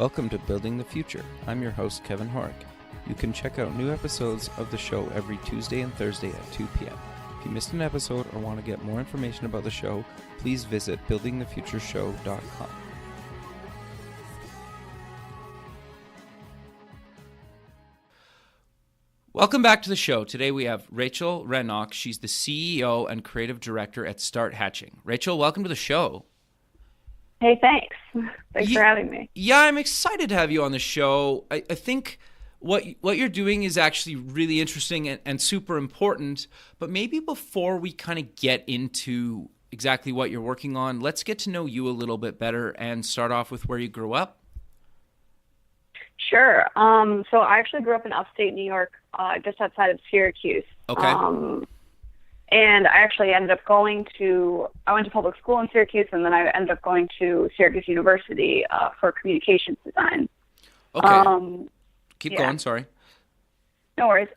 Welcome to Building the Future. I'm your host, Kevin Horick. You can check out new episodes of the show every Tuesday and Thursday at 2 p.m. If you missed an episode or want to get more information about the show, please visit buildingthefutureshow.com. Welcome back to the show. Today we have Rachel Renock. She's the CEO and creative director at Start Hatching. Rachel, welcome to the show. Hey, thanks. Thanks for having me. Yeah, I'm excited to have you on the show. I think what you're doing is actually really interesting and super important. But maybe before we kind of get into exactly what you're working on, let's get to know you a little bit better and start off with where you grew up. Sure. So I actually grew up in upstate New York, just outside of Syracuse. Okay. And I actually ended up I went to public school in Syracuse, and then I ended up going to Syracuse University for communications design. Okay. Keep going, sorry. No worries.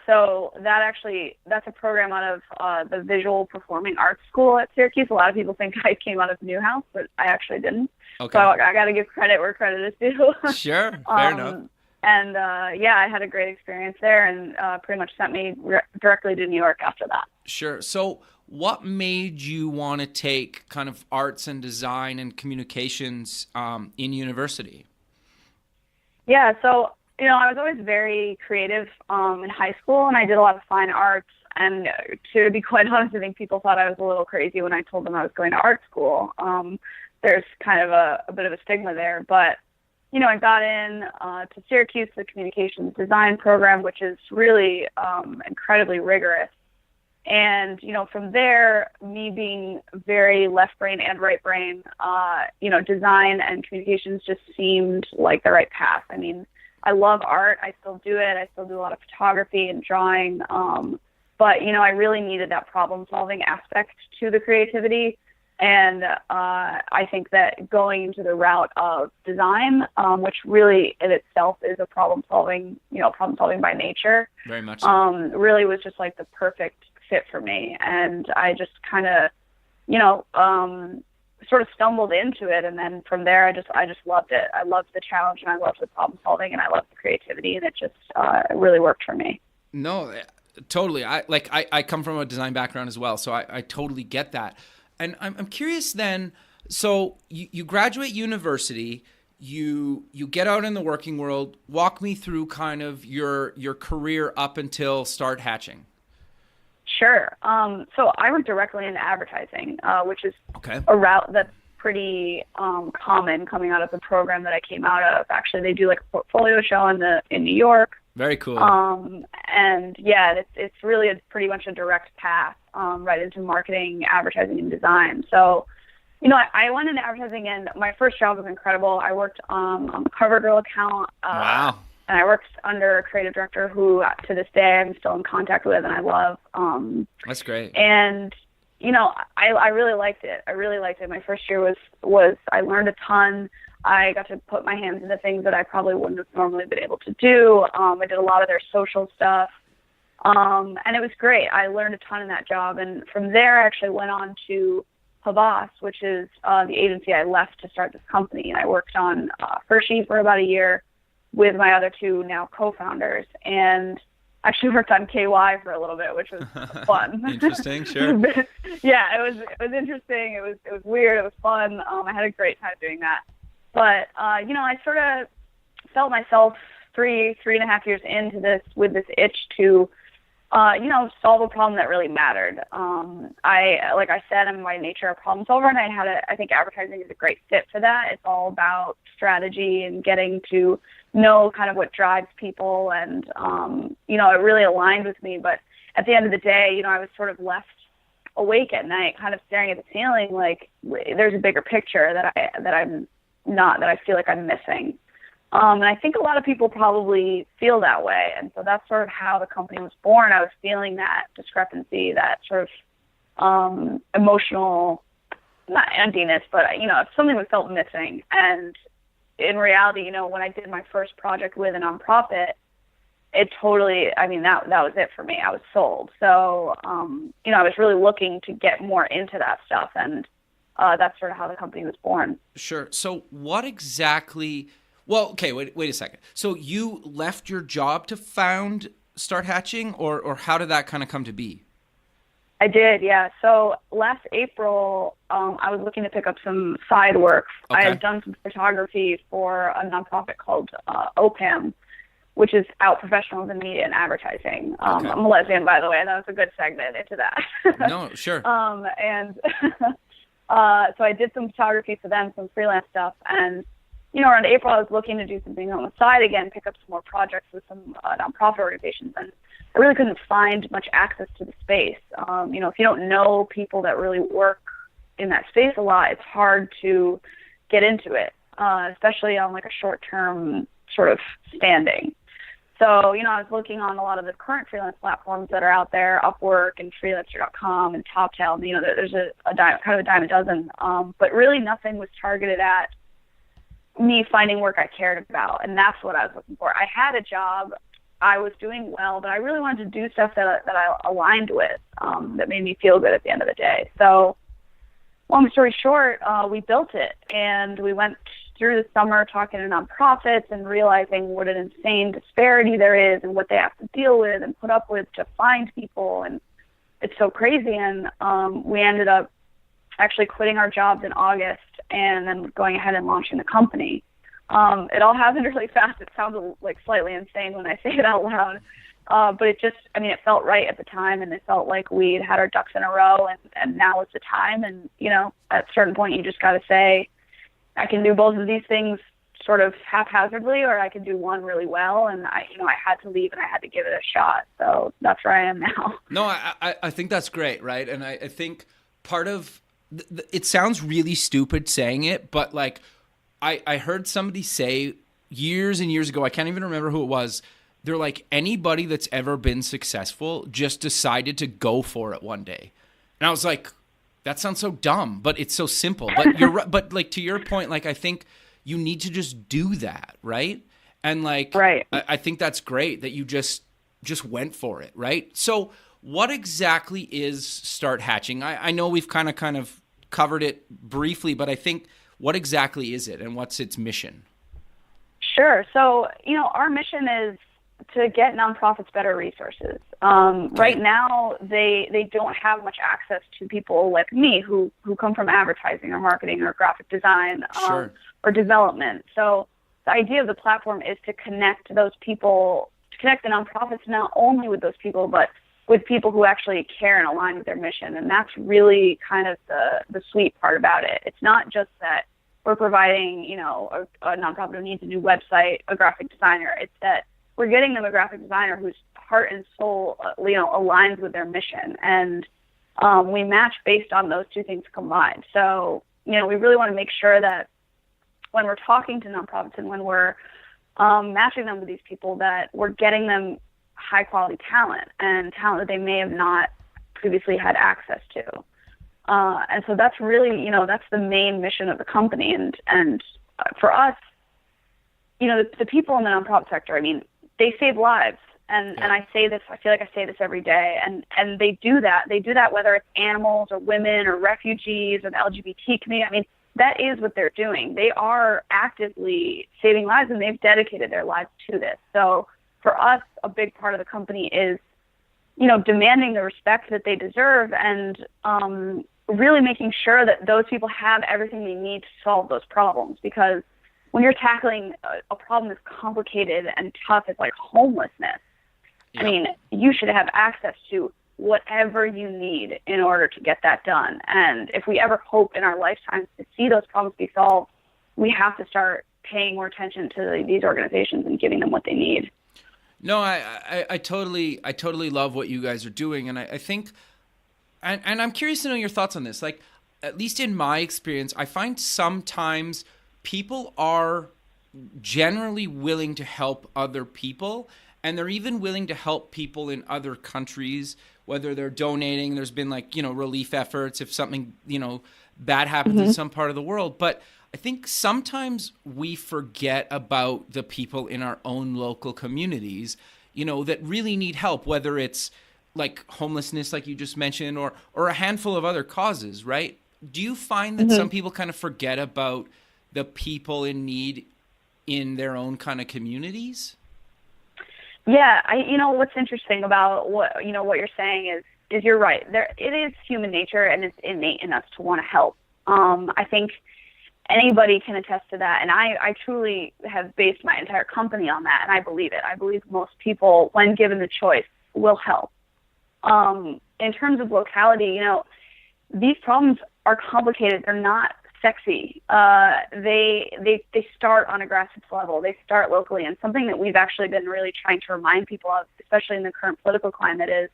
So that's a program out of the Visual Performing Arts School at Syracuse. A lot of people think I came out of Newhouse, but I actually didn't. Okay. So I got to give credit where credit is due. Sure, fair enough. And I had a great experience there, and pretty much sent me directly to New York after that. Sure. So what made you want to take kind of arts and design and communications in university? Yeah, so, I was always very creative in high school, and I did a lot of fine arts. And to be quite honest, I think people thought I was a little crazy when I told them I was going to art school. There's kind of a bit of a stigma there, but I got in to Syracuse, the communications design program, which is really incredibly rigorous. And, from there, me being very left brain and right brain, design and communications just seemed like the right path. I mean, I love art. I still do it. I still do a lot of photography and drawing. But, I really needed that problem-solving aspect to the creativity. And I think that going into the route of design, which really in itself is a problem-solving by nature. Very much so. Really was just like the perfect fit for me. And I just kind of, sort of stumbled into it. And then from there, I just loved it. I loved the challenge, and I loved the problem-solving, and I loved the creativity. And it just it really worked for me. No, totally. I come from a design background as well, so I totally get that. And I'm curious then, so you graduate university, you get out in the working world. Walk me through kind of your career up until Start Hatching. Sure. So I went directly into advertising, which is a route that's pretty common coming out of the program that I came out of. Actually, they do like a portfolio show in New York. Very cool. And yeah, it's really pretty much a direct path right into marketing, advertising, and design. So, I went into advertising, and my first job was incredible. I worked on the CoverGirl account. Wow. And I worked under a creative director who, to this day, I'm still in contact with, and I love. That's great. And I really liked it. My first year was I learned a ton. I got to put my hands into things that I probably wouldn't have normally been able to do. I did a lot of their social stuff, and it was great. I learned a ton in that job, and from there, I actually went on to Havas, which is the agency I left to start this company. And I worked on Hershey for about a year with my other two now co-founders, and actually worked on KY for a little bit, which was fun. Interesting, sure. Yeah, it was interesting. It was weird. It was fun. I had a great time doing that. But I sort of felt myself 3.5 years into this with this itch to solve a problem that really mattered. Like I said, I'm by nature a problem solver, and I think advertising is a great fit for that. It's all about strategy and getting to know kind of what drives people, and it really aligned with me. But at the end of the day, I was sort of left awake at night, kind of staring at the ceiling, like there's a bigger picture that I feel like I'm missing. And I think a lot of people probably feel that way. And so that's sort of how the company was born. I was feeling that discrepancy, that sort of emotional, not emptiness, but, something that felt missing. And in reality, when I did my first project with a nonprofit, it totally, that was it for me. I was sold. So, I was really looking to get more into that stuff. And that's sort of how the company was born. Sure. So what exactly Well, okay, wait a second. So you left your job to found Start Hatching, or how did that kind of come to be? I did, yeah. So last April, I was looking to pick up some side work. I Okay. had done some photography for a nonprofit called OPAM, which is Out Professionals in Media and Advertising. Okay. I'm a lesbian, by the way. That was a good segment into that. No, sure. And so I did some photography for them, some freelance stuff. And, around April, I was looking to do something on the side again, pick up some more projects with some nonprofit organizations. And I really couldn't find much access to the space. If you don't know people that really work in that space a lot, it's hard to get into it, especially on like a short-term sort of standing. So, I was looking on a lot of the current freelance platforms that are out there, Upwork and Freelancer.com and TopTal. There's a dime a dozen, but really nothing was targeted at me finding work I cared about, and that's what I was looking for. I had a job, I was doing well, but I really wanted to do stuff that I aligned with, that made me feel good at the end of the day. So, long story short, we built it, and we went through the summer talking to nonprofits and realizing what an insane disparity there is and what they have to deal with and put up with to find people, and it's so crazy. And we ended up actually quitting our jobs in August and then going ahead and launching the company. It all happened really fast. It sounds like slightly insane when I say it out loud. But it felt right at the time, and it felt like we'd had our ducks in a row, and now is the time. And, at a certain point, you just got to say, I can do both of these things sort of haphazardly, or I can do one really well. And I had to leave and I had to give it a shot. So that's where I am now. No, I think that's great, right? And I think part of it sounds really stupid saying it, but like I heard somebody say years and years ago, I can't even remember who it was. They're like, anybody that's ever been successful just decided to go for it one day. And I was like, that sounds so dumb, but it's so simple. But you're right. But like, to your point, like, I think you need to just do that, right? And like, right. I think that's great that you just went for it, right? So what exactly is Start Hatching? I know we've kind of covered it briefly, but I think, what exactly is it and what's its mission? Sure. So, our mission is to get nonprofits better resources. Right now, they don't have much access to people like me who come from advertising or marketing or graphic design, Sure. or development. So the idea of the platform is to connect those people, to connect the nonprofits not only with those people, but with people who actually care and align with their mission. And that's really kind of the sweet part about it. It's not just that we're providing, a nonprofit who needs a new website, a graphic designer. It's that we're getting them a graphic designer whose heart and soul, aligns with their mission. And we match based on those two things combined. So, we really want to make sure that when we're talking to nonprofits and when we're matching them with these people, that we're getting them high quality talent and talent that they may have not previously had access to. And so that's really, that's the main mission of the company. And for us, the people in the nonprofit sector, they save lives. And I say this, I feel like I say this every day. And they do that. They do that whether it's animals or women or refugees or the LGBT community. That is what they're doing. They are actively saving lives, and they've dedicated their lives to this. So for us, a big part of the company is, demanding the respect that they deserve and really making sure that those people have everything they need to solve those problems. Because when you're tackling a problem that's complicated and tough, it's like homelessness. Yeah. You should have access to whatever you need in order to get that done. And if we ever hope in our lifetimes to see those problems be solved, we have to start paying more attention to these organizations and giving them what they need. No, I totally love what you guys are doing. And I think, and I'm curious to know your thoughts on this. Like, at least in my experience, I find sometimes people are generally willing to help other people, and they're even willing to help people in other countries, whether they're donating. There's been relief efforts if something, bad happens in some part of the world. But I think sometimes we forget about the people in our own local communities, that really need help, whether it's like homelessness, like you just mentioned, or a handful of other causes, right? Do you find that some people kind of forget about the people in need in their own kind of communities? Yeah, what's interesting about what you're saying is you're right. It is human nature, and it's innate in us to want to help. I think anybody can attest to that, and I truly have based my entire company on that, and I believe it. I believe most people, when given the choice, will help. In terms of locality, these problems are complicated. They're not sexy. They start on a grassroots level. They start locally, and something that we've actually been really trying to remind people of, especially in the current political climate, is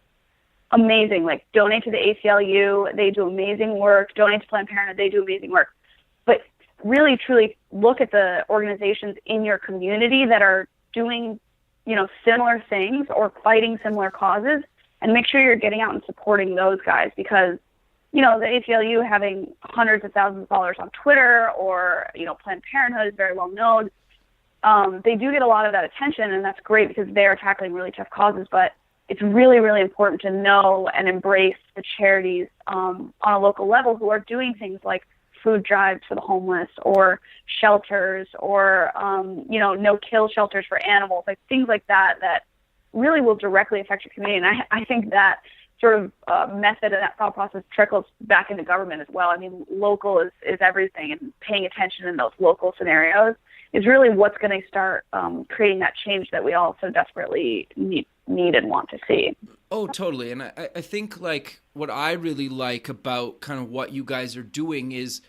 amazing. Like, donate to the ACLU. They do amazing work. Donate to Planned Parenthood. They do amazing work. But really, truly look at the organizations in your community that are doing, similar things or fighting similar causes, and make sure you're getting out and supporting those guys, because the ACLU having hundreds of thousands of followers on Twitter, or, Planned Parenthood is very well known. They do get a lot of that attention, and that's great because they are tackling really tough causes. But it's really, really important to know and embrace the charities on a local level who are doing things like food drives for the homeless, or shelters, or, no-kill shelters for animals, like things like that really will directly affect your community. And I think that sort of method and that thought process trickles back into government as well. I mean, local is everything, and paying attention in those local scenarios is really what's going to start creating that change that we all so desperately need and want to see. Oh, totally. And I think, like, what I really like about kind of what you guys are doing is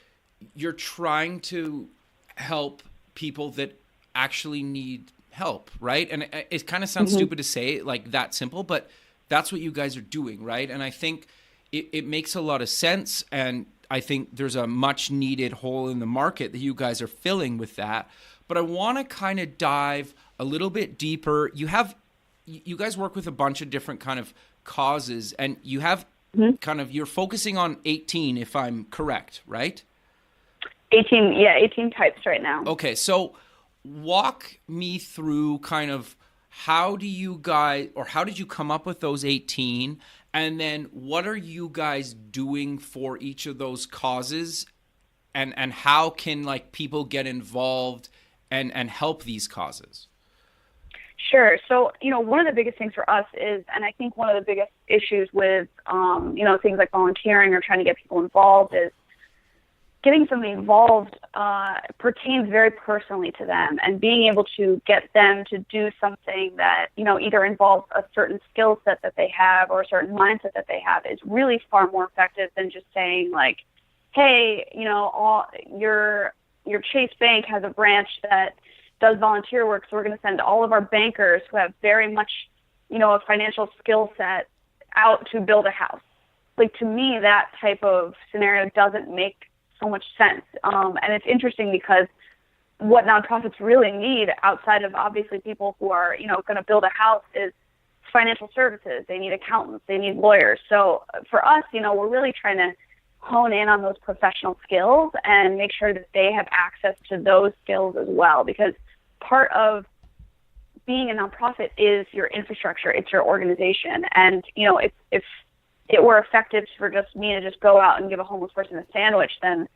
you're trying to help people that actually need help, right? And it kind of sounds stupid to say it like that simple, but that's what you guys are doing, right? And I think it makes a lot of sense, and I think there's a much needed hole in the market that you guys are filling with that. But I want to kind of dive a little bit deeper. You guys work with a bunch of different kind of causes, and you have you're focusing on 18, if I'm correct, right? 18 types right now. Okay, so walk me through kind of how did you come up with those 18, and then what are you guys doing for each of those causes, and how can, like, people get involved and help these causes? Sure. So, one of the biggest things for us is, and I think one of the biggest issues with, things like volunteering or trying to get people involved, is getting somebody involved pertains very personally to them, and being able to get them to do something that, either involves a certain skill set that they have or a certain mindset that they have is really far more effective than just saying, like, hey, your Chase Bank has a branch that does volunteer work, so we're going to send all of our bankers who have very much, a financial skill set out to build a house. Like, to me, that type of scenario doesn't make so much sense. And it's interesting because what nonprofits really need, outside of obviously people who are, going to build a house, is financial services. They need accountants. They need lawyers. So for us, we're really trying to hone in on those professional skills and make sure that they have access to those skills as well, because part of being a nonprofit is your infrastructure. It's your organization. And, if it were effective for just me to just go out and give a homeless person a sandwich, then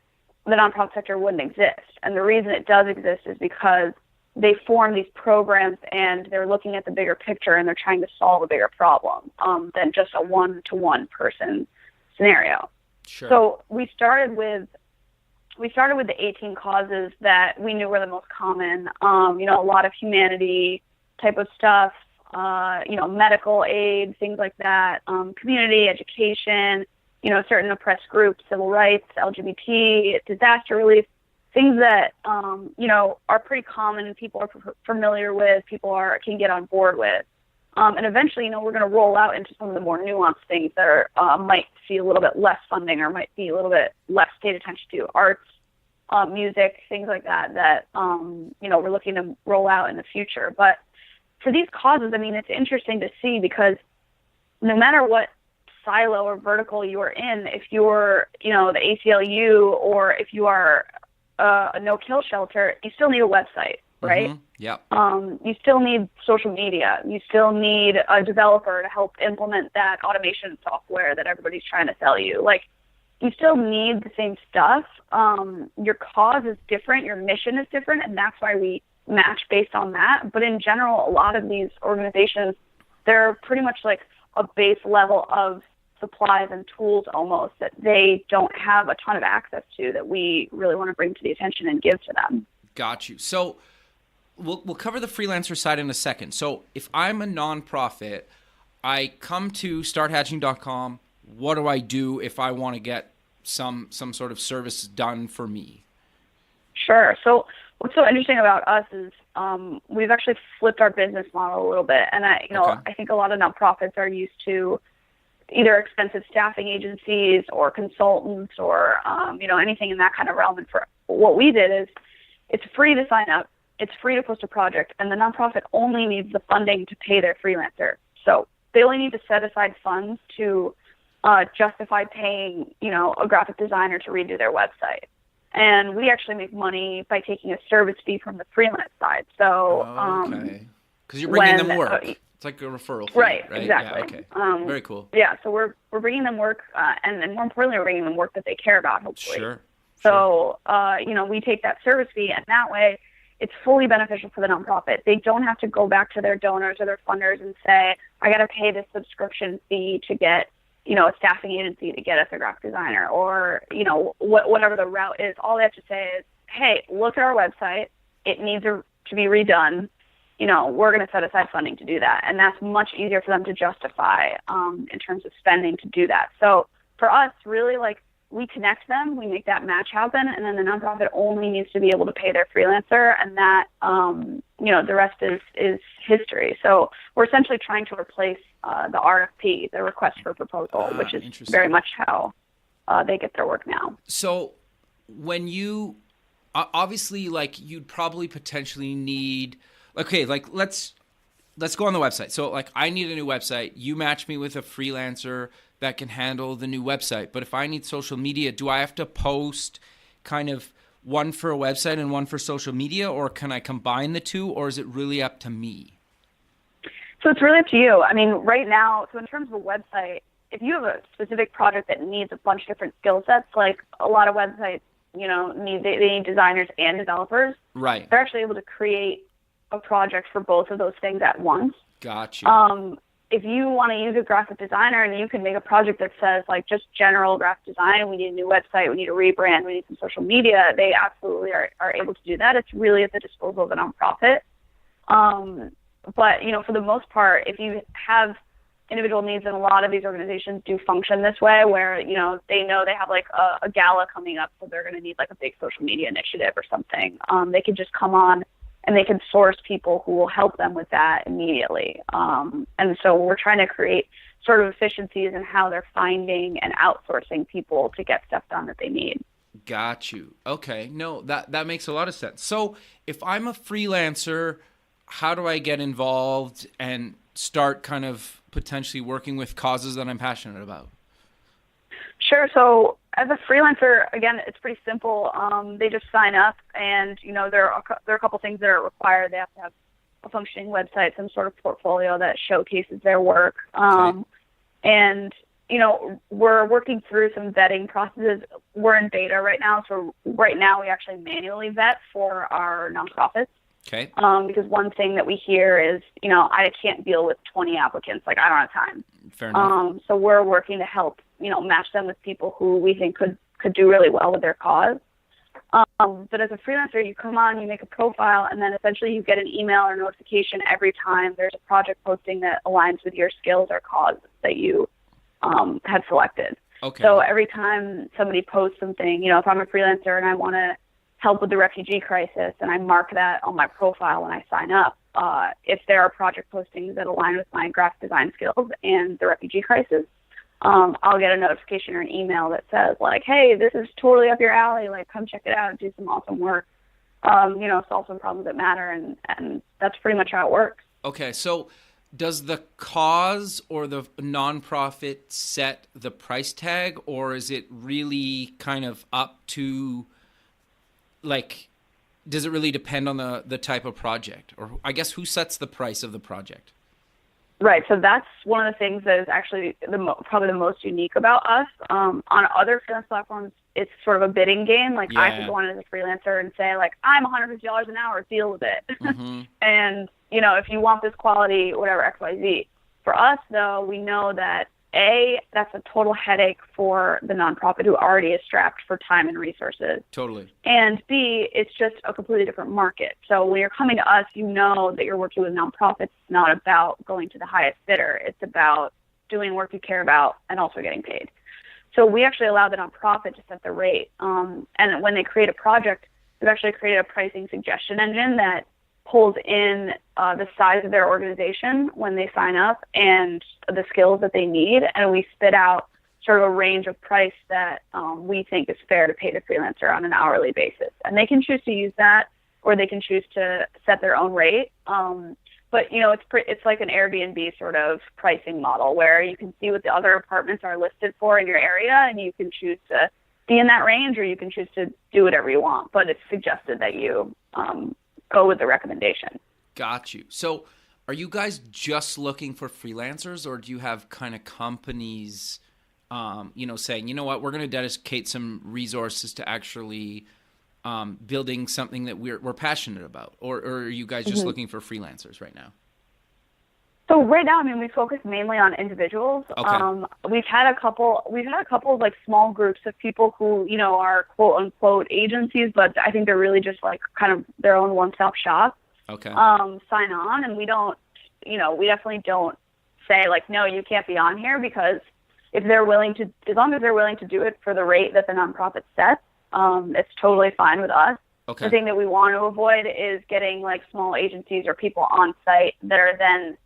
the nonprofit sector wouldn't exist. And the reason it does exist is because they form these programs, and they're looking at the bigger picture, and they're trying to solve a bigger problem than just a one-to-one person scenario. Sure. So we started with the 18 causes that we knew were the most common. A lot of humanity type of stuff, medical aid, things like that, community, education, certain oppressed groups, civil rights, LGBT, disaster relief, things that, are pretty common and people are familiar with, can get on board with. And eventually, we're going to roll out into some of the more nuanced things that might see a little bit less funding or might be a little bit less paid attention to, arts, music, things like that, we're looking to roll out in the future. But for these causes, I mean, it's interesting to see, because no matter what silo or vertical you are in, if you're, the ACLU, or if you are a no-kill shelter, you still need a website, right? Mm-hmm. Yeah. You still need social media. You still need a developer to help implement that automation software that everybody's trying to sell you. Like, you still need the same stuff. Your cause is different. Your mission is different. And that's why we match based on that. But in general, a lot of these organizations, they're pretty much like a base level of supplies and tools almost that they don't have a ton of access to that we really want to bring to the attention and give to them. Got you. So we'll cover the freelancer side in a second. So if I'm a nonprofit, I come to starthatching.com. What do I do if I want to get some sort of service done for me? Sure. So what's so interesting about us is we've actually flipped our business model a little bit. And I think a lot of nonprofits are used to either expensive staffing agencies or consultants or anything in that kind of realm. And for what we did is it's free to sign up, it's free to post a project, and the nonprofit only needs the funding to pay their freelancer. So they only need to set aside funds to justify paying, a graphic designer to redo their website. And we actually make money by taking a service fee from the freelance side. So, okay, because you're bringing them work. It's like a referral fee, right? Exactly. Yeah, okay. Very cool. Yeah, so we're bringing them work, and more importantly, we're bringing them work that they care about, hopefully. Sure. So, we take that service fee, and that way, it's fully beneficial for the nonprofit. They don't have to go back to their donors or their funders and say, I got to pay this subscription fee to get, a staffing agency to get us a graphic designer, or, whatever the route is. All they have to say is, hey, look at our website. It needs to be redone. We're going to set aside funding to do that. And that's much easier for them to justify in terms of spending to do that. So for us, really, we connect them, we make that match happen, and then the nonprofit only needs to be able to pay their freelancer, and that, the rest is history. So we're essentially trying to replace the RFP, the request for proposal, which is very much how they get their work now. So when you, obviously, you'd probably potentially need, let's go on the website. So I need a new website. You match me with a freelancer that can handle the new website. But if I need social media, do I have to post kind of one for a website and one for social media, or can I combine the two, or is it really up to me? So it's really up to you. I mean, right now, so in terms of a website, if you have a specific project that needs a bunch of different skill sets, like a lot of websites, they need designers and developers. Right. They're actually able to create a project for both of those things at once. Gotcha. If you want to use a graphic designer and you can make a project that says just general graphic design, we need a new website, we need a rebrand, we need some social media, they absolutely are able to do that. It's really at the disposal of the nonprofit. But, for the most part, if you have individual needs, and a lot of these organizations do function this way where, they know they have a gala coming up, so they're going to need a big social media initiative or something. They can just come on and they can source people who will help them with that immediately. And so we're trying to create sort of efficiencies in how they're finding and outsourcing people to get stuff done that they need. Got you. Okay. No, that makes a lot of sense. So if I'm a freelancer, how do I get involved and start kind of potentially working with causes that I'm passionate about? Sure. So as a freelancer, again, it's pretty simple. They just sign up, and there are a couple things that are required. They have to have a functioning website, some sort of portfolio that showcases their work. And we're working through some vetting processes. We're in beta right now, so right now we actually manually vet for our nonprofits. Okay. Because one thing that we hear is, I can't deal with 20 applicants. I don't have time. Fair enough. So we're working to help, match them with people who we think could do really well with their cause. But as a freelancer, you come on, you make a profile, and then essentially you get an email or notification every time there's a project posting that aligns with your skills or cause that you had selected. Okay. So every time somebody posts something, if I'm a freelancer and I want to help with the refugee crisis, and I mark that on my profile when I sign up, if there are project postings that align with my graphic design skills and the refugee crisis, I'll get a notification or an email that says hey, this is totally up your alley. Come check it out, do some awesome work, solve some problems that matter. And that's pretty much how it works. Okay. So does the cause or the nonprofit set the price tag, or is it really kind of up to does it really depend on the type of project? Or I guess who sets the price of the project? Right. So that's one of the things that is actually probably the most unique about us. On other freelance platforms, it's sort of a bidding game. Like I could Yeah. go on as a freelancer and say like, I'm $150 an hour, deal with it. Mm-hmm. And, if you want this quality, whatever, X, Y, Z. For us, though, we know that that's a total headache for the nonprofit who already is strapped for time and resources. Totally. And B, it's just a completely different market. So when you're coming to us, you know that you're working with nonprofits. It's not about going to the highest bidder. It's about doing work you care about and also getting paid. So we actually allow the nonprofit to set the rate. And when they create a project, we've actually created a pricing suggestion engine that pulls in the size of their organization when they sign up and the skills that they need. And we spit out sort of a range of price that we think is fair to pay the freelancer on an hourly basis. And they can choose to use that, or they can choose to set their own rate. But it's like an Airbnb sort of pricing model where you can see what the other apartments are listed for in your area, and you can choose to be in that range, or you can choose to do whatever you want. But it's suggested that you go with the recommendation. Got you. So are you guys just looking for freelancers, or do you have kind of companies, saying, you know what, we're going to dedicate some resources to actually building something that we're passionate about? Or are you guys just looking for freelancers right now? So right now, we focus mainly on individuals. Okay. We've had a couple of like small groups of people who, are quote unquote agencies, but I think they're really just like kind of their own one-stop shop. Okay. Sign on, and we definitely don't say like, no, you can't be on here, because if they're willing to, as long as they're willing to do it for the rate that the nonprofit sets, it's totally fine with us. Okay. The thing that we want to avoid is getting like small agencies or people on site that are then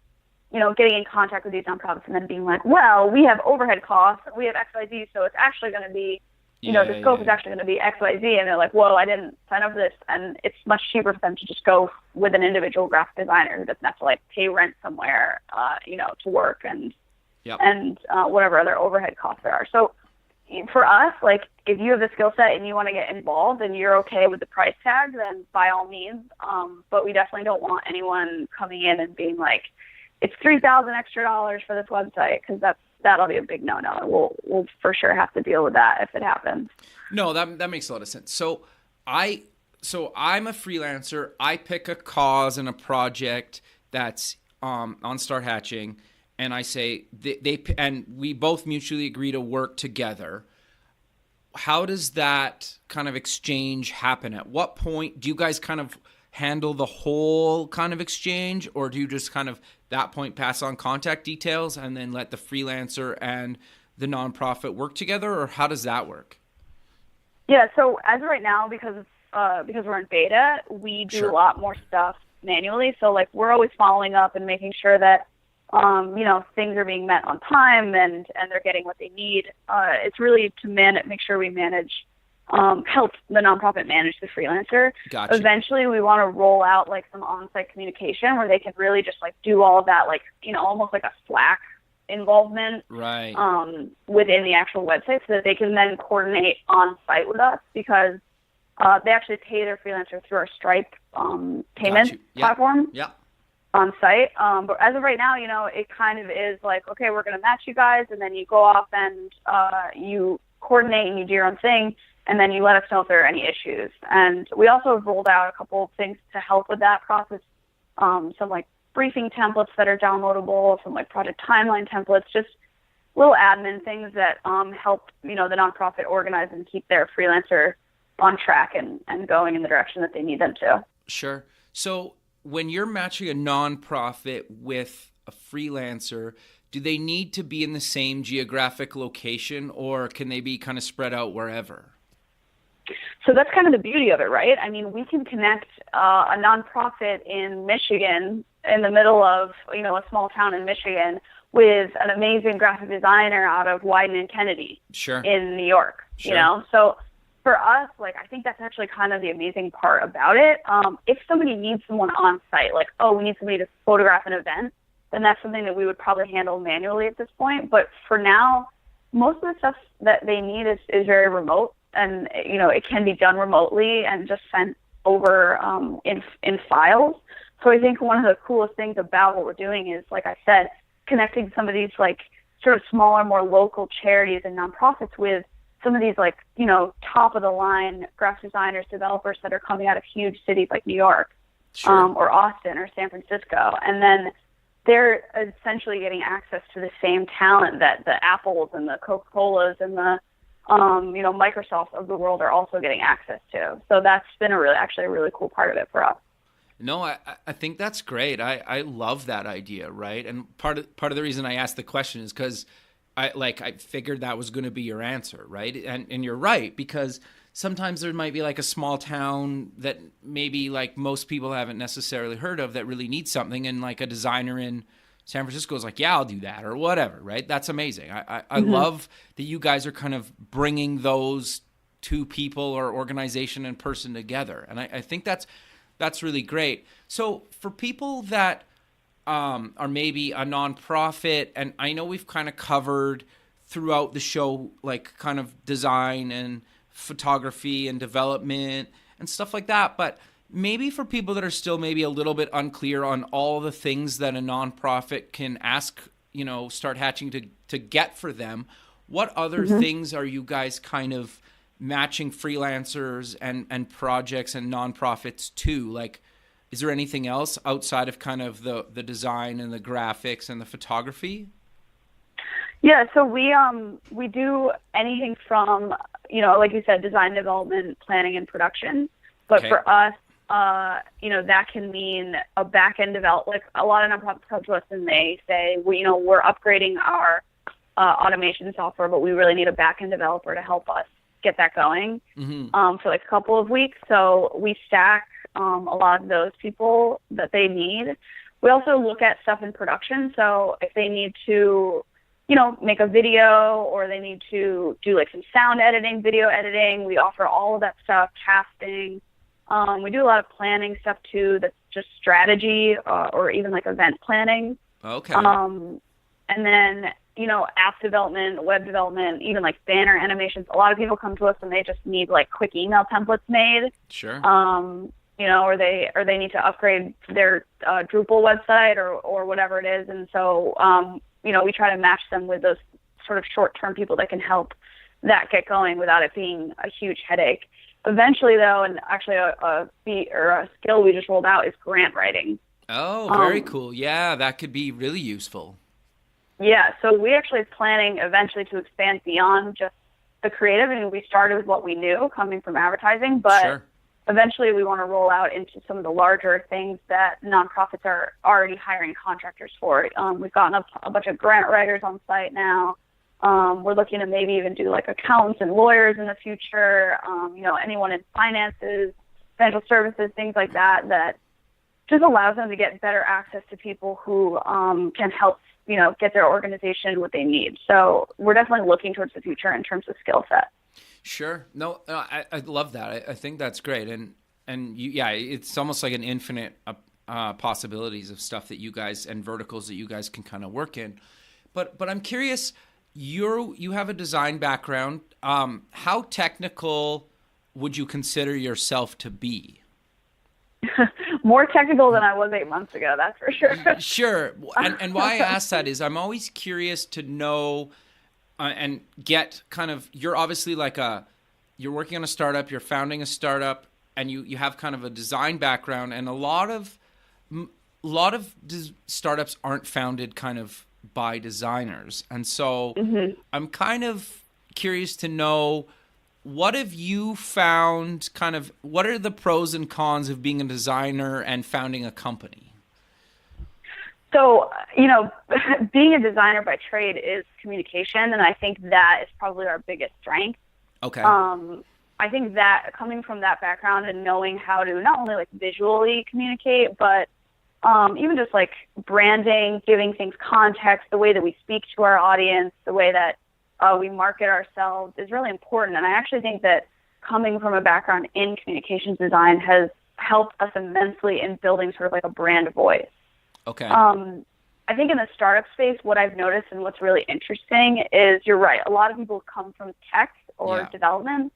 getting in contact with these nonprofits and then being like, well, we have overhead costs, we have XYZ, so it's actually going to be, the scope is actually going to be XYZ. And they're like, whoa, I didn't sign up for this. And it's much cheaper for them to just go with an individual graphic designer who doesn't have to like pay rent somewhere, to work and whatever other overhead costs there are. So for us, like if you have the skill set and you want to get involved and you're okay with the price tag, then by all means. But we definitely don't want anyone coming in and being like, it's $3,000 extra for this website, because that'll be a big no-no. And we'll for sure have to deal with that if it happens. No, that makes a lot of sense. So I'm a freelancer. I pick a cause and a project that's on Start Hatching, and I say and we both mutually agree to work together. How does that kind of exchange happen? At what point do you guys kind of handle the whole kind of exchange, or do you just kind of that point pass on contact details and then let the freelancer and the nonprofit work together, or how does that work? Yeah, so as of right now, because we're in beta, we do Sure. a lot more stuff manually. So like we're always following up and making sure that things are being met on time and they're getting what they need. It's really to make sure we manage, help the nonprofit manage the freelancer. Gotcha. Eventually, we want to roll out like some on-site communication where they can really just like do all of that, like almost like a Slack involvement, Right. Within the actual website, so that they can then coordinate on-site with us, because they actually pay their freelancer through our Stripe payment platform. Yeah. On site. But as of right now, it kind of is like, okay, we're going to match you guys, and then you go off and you coordinate and you do your own thing, and then you let us know if there are any issues. And we also have rolled out a couple of things to help with that process, some like briefing templates that are downloadable, some like project timeline templates, just little admin things that help, the nonprofit organize and keep their freelancer on track and going in the direction that they need them to. Sure. So when you're matching a nonprofit with a freelancer, do they need to be in the same geographic location, or can they be kind of spread out wherever? So that's kind of the beauty of it, right? I mean, we can connect a nonprofit in Michigan, in the middle of, a small town in Michigan, with an amazing graphic designer out of Wyden and Kennedy Sure. in New York, Sure. So for us, like, I think that's actually kind of the amazing part about it. If somebody needs someone on site, like, we need somebody to photograph an event, then that's something that we would probably handle manually at this point. But for now, most of the stuff that they need is very remote, and, it can be done remotely and just sent over in files. So I think one of the coolest things about what we're doing is, like I said, connecting some of these like sort of smaller, more local charities and nonprofits with some of these like, top of the line graphic designers, developers that are coming out of huge cities like New York, Sure. or Austin or San Francisco. And then they're essentially getting access to the same talent that the Apples and the Coca-Colas and the Microsoft of the world are also getting access to. So that's been a really cool part of it for us. No, I think that's great. I love that idea, right? And part of the reason I asked the question is because I figured that was going to be your answer, right? And you're right, because sometimes there might be like a small town that maybe like most people haven't necessarily heard of that really needs something, and like a designer in San Francisco is like, yeah, I'll do that or whatever, right? That's amazing. I love that you guys are kind of bringing those two people or organization and person together, and I think that's really great. So for people that are maybe a nonprofit, and I know we've kind of covered throughout the show, like kind of design and photography and development and stuff like that, but maybe for people that are still maybe a little bit unclear on all the things that a nonprofit can ask, start hatching to get for them, what other things are you guys kind of matching freelancers and projects and nonprofits to? Like, is there anything else outside of kind of the design and the graphics and the photography? Yeah, so we do anything from, like you said, design, development, planning, and production. But Okay. for us, that can mean a back-end develop. Like a lot of nonprofits come to us and they say, we're upgrading our automation software, but we really need a back-end developer to help us get that going for like a couple of weeks. So we stack a lot of those people that they need. We also look at stuff in production. So if they need to, make a video, or they need to do like some sound editing, video editing, we offer all of that stuff, casting. We do a lot of planning stuff too, that's just strategy, or even like event planning. Okay. And then, app development, web development, even like banner animations. A lot of people come to us and they just need like quick email templates made. Sure. Or they need to upgrade their Drupal website or whatever it is. And so, we try to match them with those sort of short-term people that can help that get going without it being a huge headache. Eventually, though, and actually a skill we just rolled out is grant writing. Oh, very cool. Yeah, that could be really useful. Yeah, so we actually are planning eventually to expand beyond just the creative. I mean, we started with what we knew coming from advertising, but Sure. eventually we want to roll out into some of the larger things that nonprofits are already hiring contractors for. We've gotten a bunch of grant writers on site now. We're looking to maybe even do like accountants and lawyers in the future, anyone in finances, financial services, things like that, that just allows them to get better access to people who can help, get their organization what they need. So we're definitely looking towards the future in terms of skill set. Sure. No, I love that. I think that's great. And it's almost like an infinite possibilities of stuff that you guys and verticals that you guys can kind of work in. But I'm curious, you have a design background. How technical would you consider yourself to be? More technical than I was 8 months ago, that's for sure. Sure. And why I ask that is I'm always curious to know and get kind of, you're obviously like you're working on a startup, you're founding a startup, and you have kind of a design background, and a lot of startups aren't founded kind of by designers. And so I'm kind of curious to know, what have you found, kind of, what are the pros and cons of being a designer and founding a company? So, being a designer by trade is communication, and I think that is probably our biggest strength. Okay. I think that coming from that background and knowing how to not only like visually communicate, but even just like branding, giving things context, the way that we speak to our audience, the way that we market ourselves is really important. And I actually think that coming from a background in communications design has helped us immensely in building sort of like a brand voice. Okay. I think in the startup space, what I've noticed and what's really interesting is, you're right, a lot of people come from tech or development,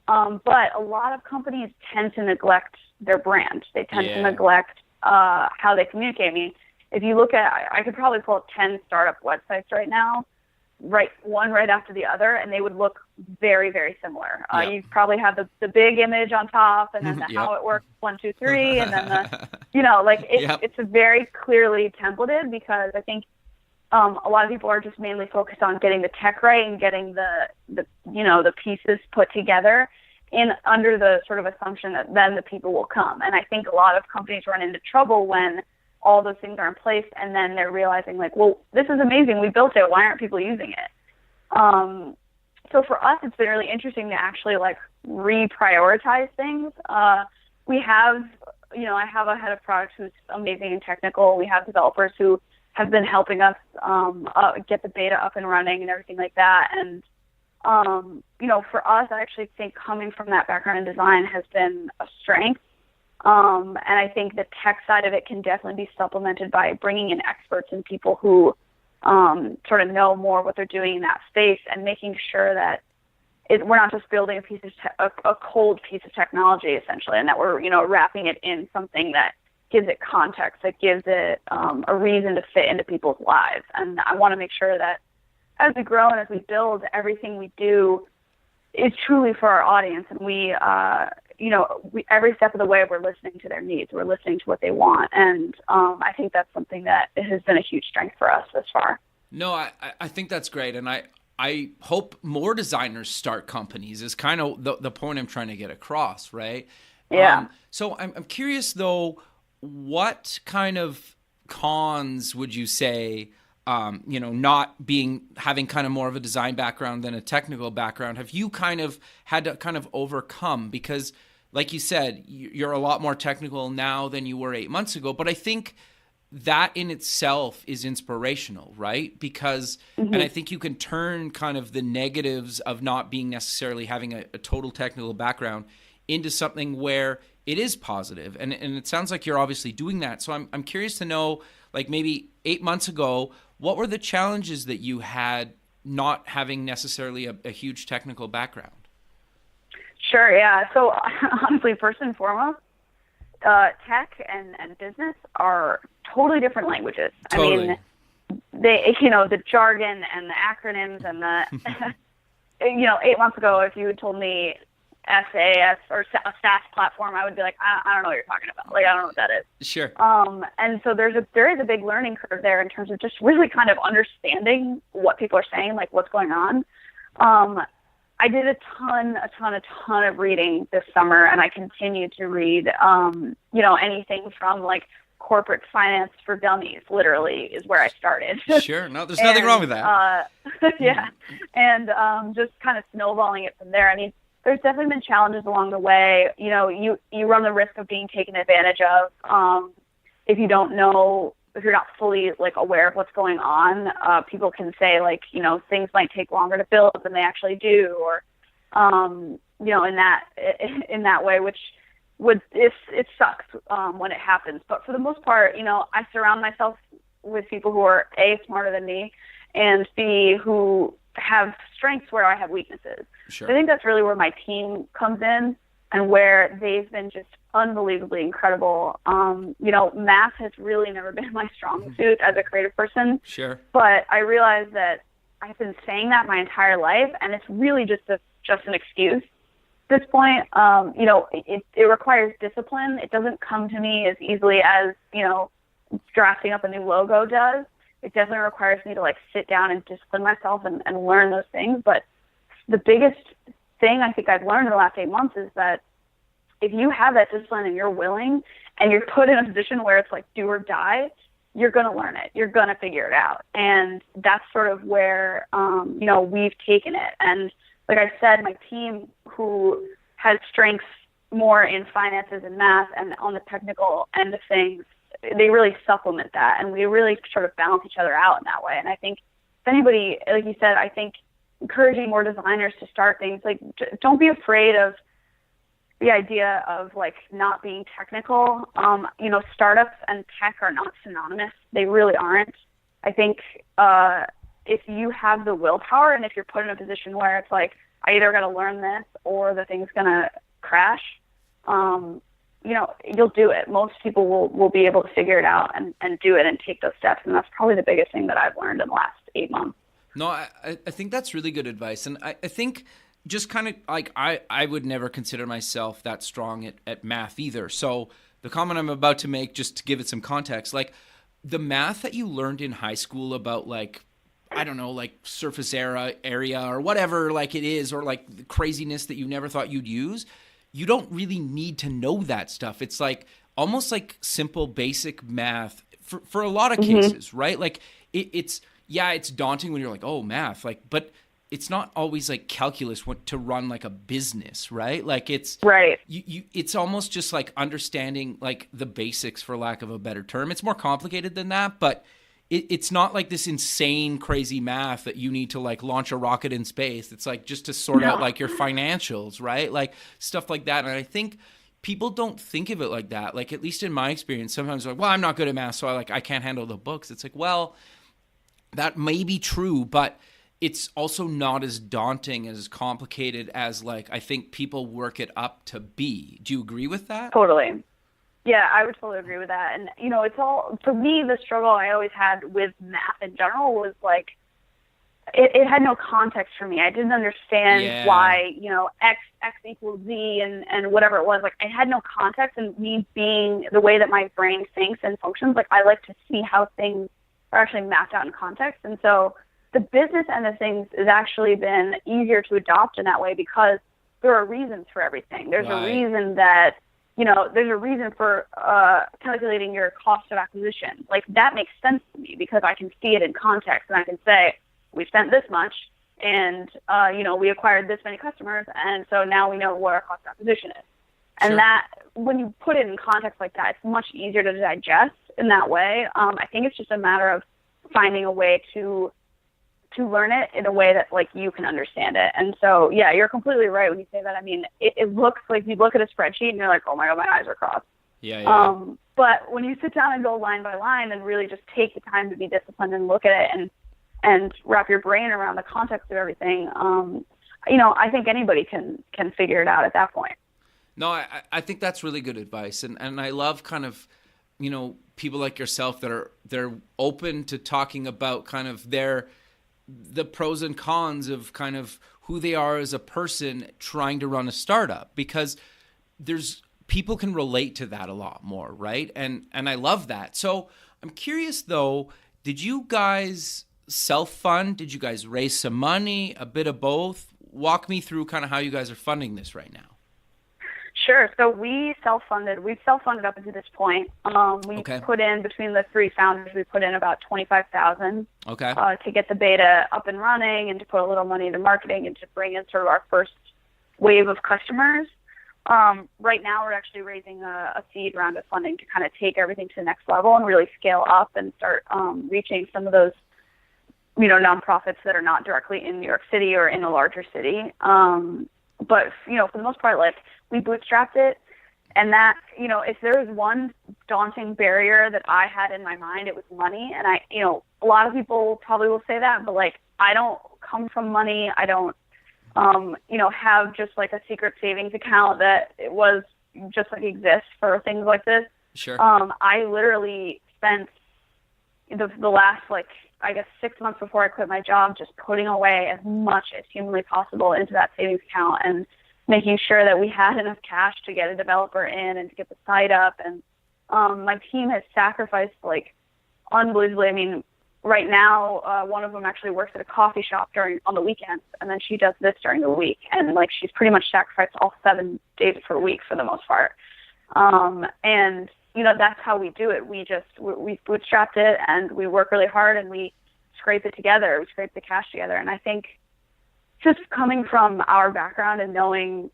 but a lot of companies tend to neglect their brand. They tend to neglect how they communicate. I mean, if you look at, I could probably pull up 10 startup websites right now, one right after the other, and they would look very, very similar. Yep. You probably have the big image on top, and then the Yep. how it works, 1, 2, 3, and then the, Yep. it's very clearly templated, because I think a lot of people are just mainly focused on getting the tech right and getting the pieces put together under the sort of assumption that then the people will come. And I think a lot of companies run into trouble when all those things are in place, and then they're realizing, like, well, this is amazing, we built it, why aren't people using it? So for us, it's been really interesting to actually like reprioritize things. We have, I have a head of product who's amazing and technical. We have developers who have been helping us get the beta up and running and everything like that. And for us, I actually think coming from that background in design has been a strength. And I think the tech side of it can definitely be supplemented by bringing in experts and people who sort of know more what they're doing in that space, and making sure that we're not just building a cold piece of technology, essentially, and that we're, wrapping it in something that gives it context, that gives it a reason to fit into people's lives. And I want to make sure that as we grow and as we build, everything we do is truly for our audience, and we every step of the way, we're listening to their needs. We're listening to what they want. And I think that's something that has been a huge strength for us this far. No, I think that's great. And I hope more designers start companies is kind of the point I'm trying to get across, right? Yeah. So I'm curious, though, what kind of cons would you say, not having kind of more of a design background than a technical background, have you kind of had to kind of overcome? Because like you said, you're a lot more technical now than you were 8 months ago, but I think that in itself is inspirational, right? Because, and I think you can turn kind of the negatives of not being necessarily having a total technical background into something where it is positive. And it sounds like you're obviously doing that. So I'm curious to know, like maybe 8 months ago, what were the challenges that you had not having necessarily a huge technical background? Sure, yeah. So honestly, first and foremost, tech and business are totally different languages. Totally. I mean, the jargon and the acronyms and the, 8 months ago, if you had told me SAS or a SaaS platform, I would be like, I don't know what you're talking about. Like, I don't know what that is. Sure. And so there is a big learning curve there in terms of just really kind of understanding what people are saying, like what's going on. I did a ton of reading this summer, and I continue to read, anything from like corporate finance for dummies, literally, is where I started. Sure. No, there's nothing wrong with that. Yeah. And just kind of snowballing it from there. I mean, there's definitely been challenges along the way. You run the risk of being taken advantage of if you don't know, if you're not fully like aware of what's going on. People can say like, things might take longer to build than they actually do, or in that way, which it sucks when it happens. But for the most part, I surround myself with people who are A, smarter than me, and B, who have strengths where I have weaknesses. Sure. So I think that's really where my team comes in, and where they've been just unbelievably incredible. Math has really never been my strong suit as a creative person. Sure. But I realized that I've been saying that my entire life, and it's really just an excuse at this point. It requires discipline. It doesn't come to me as easily as, drafting up a new logo does. It definitely requires me to like sit down and discipline myself and learn those things. But the biggest thing I think I've learned in the last 8 months is that if you have that discipline and you're willing and you're put in a position where it's like do or die, you're going to learn it. You're going to figure it out. And that's sort of where, we've taken it. And like I said, my team, who has strengths more in finances and math and on the technical end of things, they really supplement that. And we really sort of balance each other out in that way. And I think if anybody, like you said, I think encouraging more designers to start things, like don't be afraid of the idea of like not being technical. Startups and tech are not synonymous. They really aren't. I think if you have the willpower, and if you're put in a position where it's like, I either got to learn this or the thing's going to crash, you'll do it. Most people will be able to figure it out and do it and take those steps. And that's probably the biggest thing that I've learned in the last 8 months. No, I think that's really good advice. And I think just kind of like I would never consider myself that strong at math either. So the comment I'm about to make, just to give it some context, like the math that you learned in high school about like, I don't know, like surface area or whatever like it is, or like the craziness that you never thought you'd use, you don't really need to know that stuff. It's like almost like simple basic math for a lot of cases, right? Like it's daunting when you're like, oh, math, like, but it's not always like calculus to run like a business, right? Like it's right. It's almost just like understanding like the basics, for lack of a better term. It's more complicated than that, but it's not like this insane, crazy math that you need to like launch a rocket in space. It's like just to sort out like your financials, right? Like stuff like that. And I think people don't think of it like that. Like, at least in my experience, sometimes they're like, well, I'm not good at math, so I can't handle the books. It's like, well, that may be true, but it's also not as daunting, as complicated as like I think people work it up to be. Do you agree with that? Totally. Yeah, I would totally agree with that. And, it's all, for me, the struggle I always had with math in general was like, it had no context for me. I didn't understand why, X equals Z and whatever it was. Like, I had no context, and me being the way that my brain thinks and functions, like, I like to see how things are actually mapped out in context. And so the business end of things has actually been easier to adopt in that way, because there are reasons for everything. There's a reason that, there's a reason for calculating your cost of acquisition. Like, that makes sense to me because I can see it in context, and I can say, we spent this much, and, we acquired this many customers, and so now we know what our cost of acquisition is. And that, when you put it in context like that, it's much easier to digest in that way. I think it's just a matter of finding a way to learn it in a way that like you can understand it. And so, yeah, you're completely right when you say that. I mean, it looks like you look at a spreadsheet and you're like, oh my God, my eyes are crossed. Yeah. But when you sit down and go line by line and really just take the time to be disciplined and look at it and wrap your brain around the context of everything, I think anybody can figure it out at that point. No, I think that's really good advice. And I love kind of, people like yourself that they're open to talking about kind of the pros and cons of kind of who they are as a person trying to run a startup, because people can relate to that a lot more, right? And I love that. So I'm curious though, did you guys self-fund? Did you guys raise some money? A bit of both? Walk me through kind of how you guys are funding this right now. Sure. So we've self-funded up until this point. We put in, between the three founders, we put in about $25,000 to get the beta up and running, and to put a little money into marketing, and to bring in sort of our first wave of customers. Right now we're actually raising a seed round of funding to kind of take everything to the next level and really scale up and start reaching some of those nonprofits that are not directly in New York City or in a larger city. But, for the most part, like, we bootstrapped it. And that, if there was one daunting barrier that I had in my mind, it was money. And a lot of people probably will say that, but like, I don't come from money. I don't, have just like a secret savings account that it was just like exists for things like this. Sure. I literally spent the last, 6 months before I quit my job, just putting away as much as humanly possible into that savings account and making sure that we had enough cash to get a developer in and to get the site up. And my team has sacrificed unbelievably. I mean, right now, one of them actually works at a coffee shop on the weekends, and then she does this during the week. And she's pretty much sacrificed all 7 days per week for the most part. And that's how we do it. We bootstrapped it, and we work really hard, and we scrape it together. We scrape the cash together. And I think just coming from our background and knowing,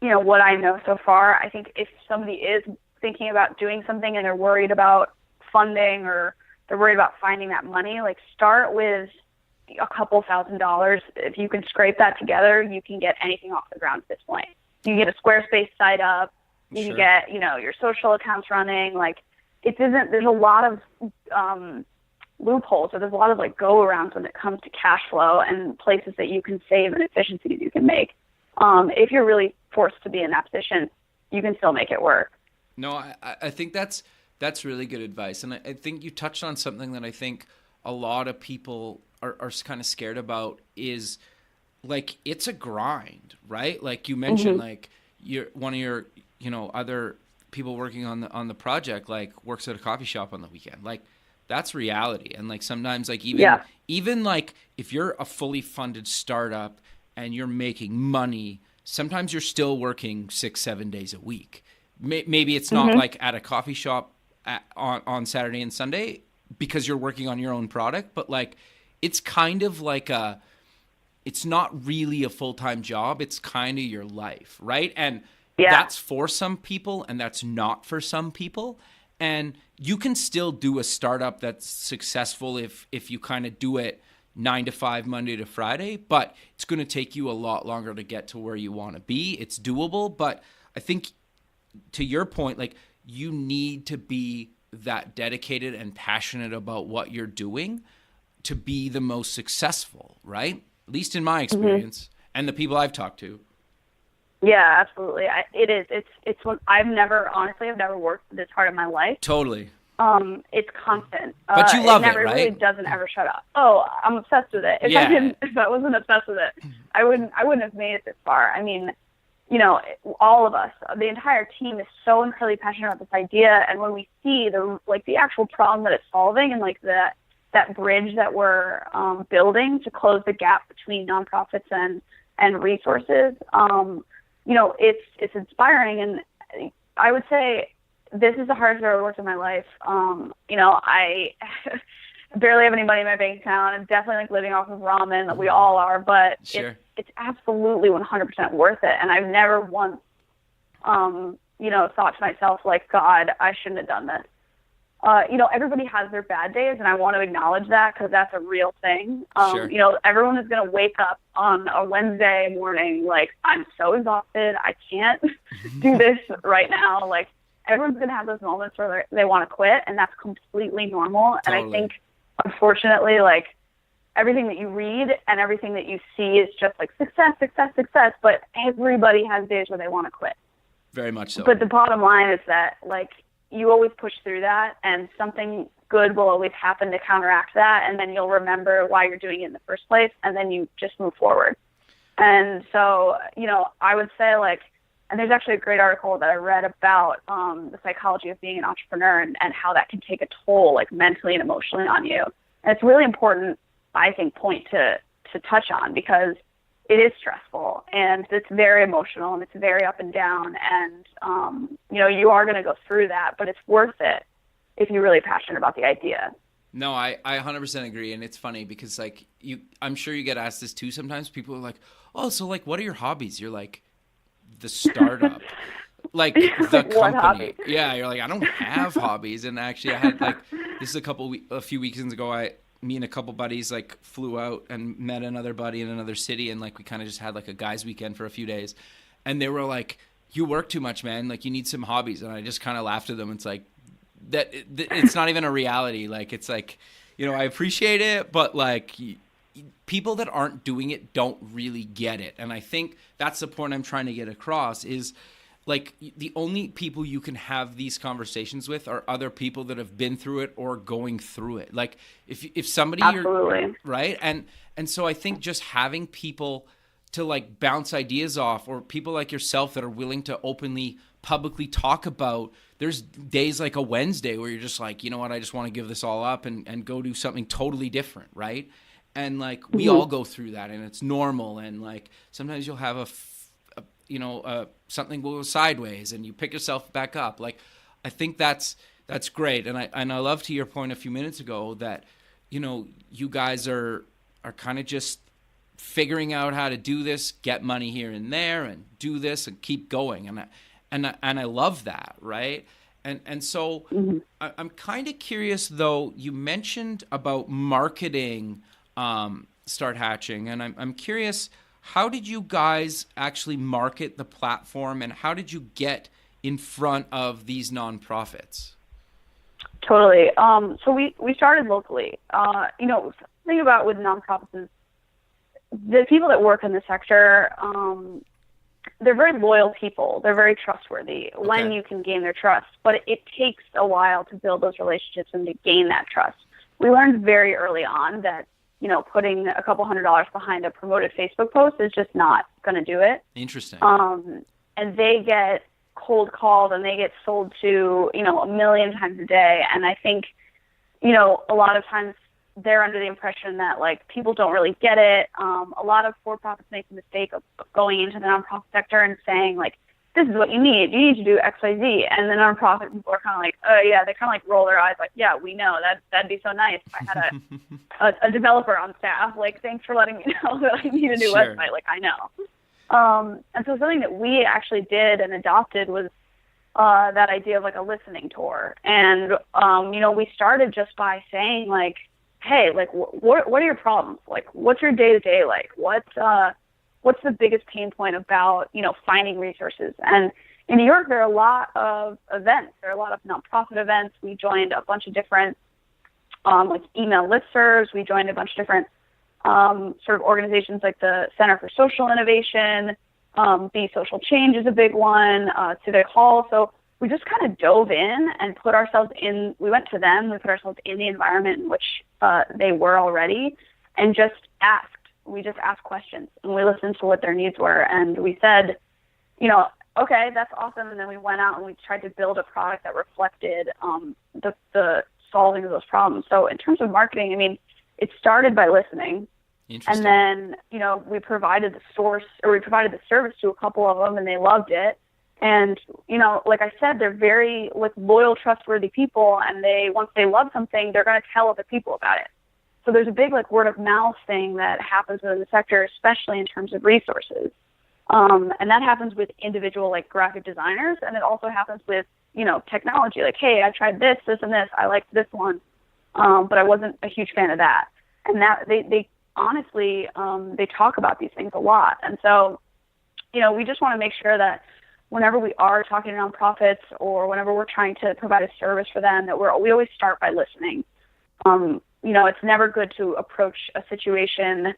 what I know so far, I think if somebody is thinking about doing something and they're worried about funding, or they're worried about finding that money, start with a couple $1,000s. If you can scrape that together, you can get anything off the ground at this point. You can get a Squarespace site up. You can get, your social accounts running. There's a lot of loopholes, or there's a lot of go-arounds when it comes to cash flow and places that you can save and efficiencies you can make. If you're really forced to be in that position, you can still make it work. No, I think that's really good advice. And I think you touched on something that I think a lot of people are kind of scared about is like, it's a grind, right? Like you mentioned, like one of your, other people working on the project, like works at a coffee shop on the weekend. Like that's reality. And like sometimes like even like if you're a fully funded startup and you're making money, sometimes you're still working 6-7 days a week. Maybe it's not like at a coffee shop on Saturday and Sunday because you're working on your own product, but like it's kind of like it's not really a full-time job. It's kind of your life, right? And that's for some people and that's not for some people. And you can still do a startup that's successful if you kind of do it 9 to 5, Monday to Friday, but it's going to take you a lot longer to get to where you want to be. It's doable, but I think to your point, like you need to be that dedicated and passionate about what you're doing to be the most successful, right? At least in my experience and the people I've talked to. Yeah, absolutely. It is. It's what I've never worked this hard in my life. Totally. It's constant. But you love it, right? It really doesn't ever shut up. Oh, I'm obsessed with it. If I wasn't obsessed with it, I wouldn't have made it this far. I mean, all of us, the entire team is so incredibly passionate about this idea. And when we see the actual problem that it's solving and like that bridge that we're building to close the gap between nonprofits and resources, it's inspiring. And I would say this is the hardest I've ever worked in my life. I barely have any money in my bank account. I'm definitely like living off of ramen. We all are, but it's absolutely 100% worth it. And I've never once, thought to myself like, God, I shouldn't have done this. Everybody has their bad days, and I want to acknowledge that because that's a real thing. Everyone is going to wake up on a Wednesday morning like, I'm so exhausted. I can't do this right now. Like, everyone's going to have those moments where they want to quit, and that's completely normal. Totally. And I think, unfortunately, like, everything that you read and everything that you see is just like success, success, success, but everybody has days where they want to quit. Very much so. But the bottom line is that, like, you always push through that, and something good will always happen to counteract that, and then you'll remember why you're doing it in the first place, and then you just move forward. And so, I would say, like, and there's actually a great article that I read about the psychology of being an entrepreneur and how that can take a toll, like, mentally and emotionally on you. And it's a really important, I think, point to touch on because it is stressful and it's very emotional and it's very up and down. And, you are going to go through that, but it's worth it if you're really passionate about the idea. No, I 100% agree. And it's funny because like I'm sure you get asked this too. Sometimes people are like, oh, so like, what are your hobbies? You're like the startup, like the company. Yeah. You're like, I don't have hobbies. And actually I had like, this is a few weekends ago, me and a couple buddies like flew out and met another buddy in another city. And like, we kind of just had like a guys weekend for a few days. And they were like, you work too much, man. Like you need some hobbies. And I just kind of laughed at them. It's like, it's not even a reality. Like, it's like, I appreciate it, but like people that aren't doing it don't really get it. And I think that's the point I'm trying to get across is like the only people you can have these conversations with are other people that have been through it or going through it. Like if somebody, absolutely. Right. And so I think just having people to like bounce ideas off or people like yourself that are willing to openly, publicly talk about, there's days like a Wednesday where you're just like, you know what, I just want to give this all up and go do something totally different. Right. And like, we all go through that and it's normal. And like, sometimes you'll have something will go sideways and you pick yourself back up. Like, I think that's great. And I love to your point a few minutes ago that, you guys are kind of just figuring out how to do this, get money here and there and do this and keep going. And I love that. Right. And so I'm kind of curious though, you mentioned about marketing, Start Hatching. And I'm curious, how did you guys actually market the platform and how did you get in front of these nonprofits? Totally. So we started locally. The thing about with nonprofits is the people that work in the sector, they're very loyal people. They're very trustworthy when Okay. you can gain their trust. But it takes a while to build those relationships and to gain that trust. We learned very early on that, putting a couple $100s behind a promoted Facebook post is just not going to do it. Interesting. And they get cold called and they get sold to, a million times a day. And I think, a lot of times they're under the impression that like people don't really get it. A lot of for-profits make the mistake of going into the nonprofit sector and saying like, this is what you need. You need to do X, Y, Z. And the nonprofit people are kind of like, oh yeah, they kind of like roll their eyes like, yeah, we know that'd be so nice if I had a developer on staff. Like, thanks for letting me know that I need a new Sure. website. Like, I know. And so something that we actually did and adopted was that idea of like a listening tour. And, we started just by saying like, hey, like, what are your problems? Like, what's your day-to-day like? What's the biggest pain point about, finding resources? And in New York, there are a lot of events. There are a lot of nonprofit events. We joined a bunch of different, like email listservs. We joined a bunch of different sort of organizations like the Center for Social Innovation. Be Social Change is a big one, Civic Hall. So we just kind of dove in and put ourselves in, we went to them, we put ourselves in the environment in which they were already and just asked. We just asked questions and we listened to what their needs were. And we said, okay, that's awesome. And then we went out and we tried to build a product that reflected the solving of those problems. So in terms of marketing, I mean, it started by listening. Interesting. And then, we provided the service to a couple of them and they loved it. And, like I said, they're very like loyal, trustworthy people. And once they love something, they're going to tell other people about it. So there's a big like word of mouth thing that happens within the sector, especially in terms of resources. And that happens with individual like graphic designers. And it also happens with, technology. Like, hey, I tried this, and this. I liked this one. But I wasn't a huge fan of that. And that they honestly, they talk about these things a lot. And so, we just want to make sure that whenever we are talking to nonprofits or whenever we're trying to provide a service for them, that we always start by listening. It's never good to approach a situation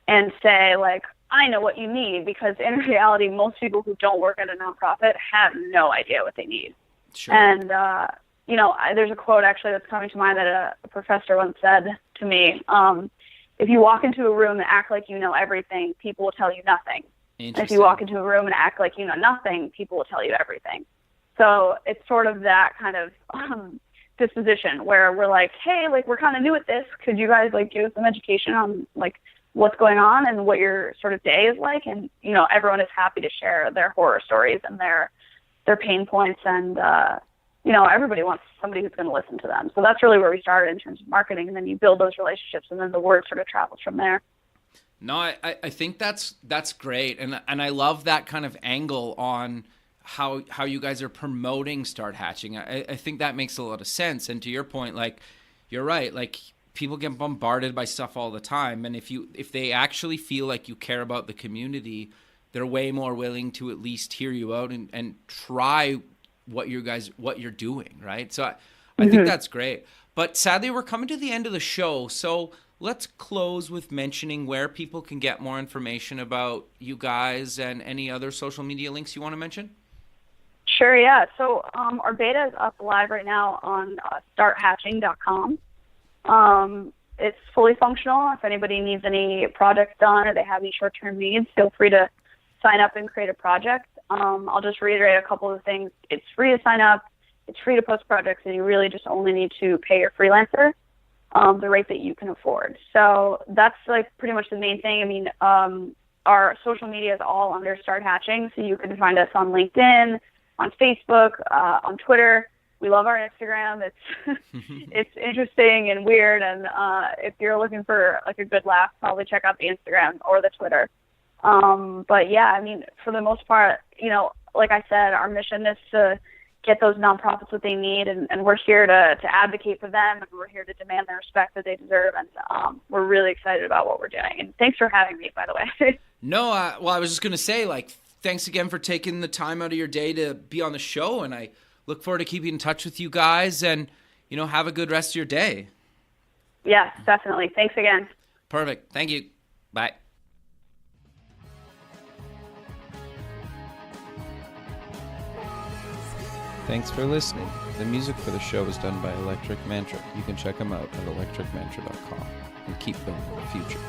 and say like, I know what you need, because in reality, most people who don't work at a nonprofit have no idea what they need. Sure. And, there's a quote actually that's coming to mind that a professor once said to me, if you walk into a room and act like you know everything, people will tell you nothing. And if you walk into a room and act like you know nothing, people will tell you everything. So it's sort of that kind of disposition where we're like, hey, like we're kind of new at this. Could you guys like give us some education on like what's going on and what your sort of day is like? And, everyone is happy to share their horror stories and their pain points. And, everybody wants somebody who's going to listen to them. So that's really where we started in terms of marketing. And then you build those relationships and then the word sort of travels from there. No, I think that's great. And I love that kind of angle on how you guys are promoting Start Hatching. I think that makes a lot of sense. And to your point, like, you're right. Like, people get bombarded by stuff all the time. And if they actually feel like you care about the community, they're way more willing to at least hear you out and try what you're doing. Right. So I think that's great. But sadly, we're coming to the end of the show. So let's close with mentioning where people can get more information about you guys and any other social media links you want to mention. Sure, yeah. So our beta is up live right now on starthatching.com. It's fully functional. If anybody needs any projects done or they have any short-term needs, feel free to sign up and create a project. I'll just reiterate a couple of things. It's free to sign up. It's free to post projects, and you really just only need to pay your freelancer the rate that you can afford. So that's like pretty much the main thing. I mean, our social media is all under Start Hatching, so you can find us on LinkedIn, on Facebook, on Twitter. We love our Instagram. It's it's interesting and weird, and if you're looking for like a good laugh, probably check out the Instagram or the Twitter. But yeah, I mean, for the most part, like I said, our mission is to get those nonprofits what they need, and we're here to advocate for them, and we're here to demand the respect that they deserve, and we're really excited about what we're doing. And thanks for having me, by the way. No, well, I was just going to say, like, thanks again for taking the time out of your day to be on the show, and I look forward to keeping in touch with you guys, and, have a good rest of your day. Yes, definitely. Thanks again. Perfect. Thank you. Bye. Thanks for listening. The music for the show is done by Electric Mantra. You can check them out at electricmantra.com and keep building the future.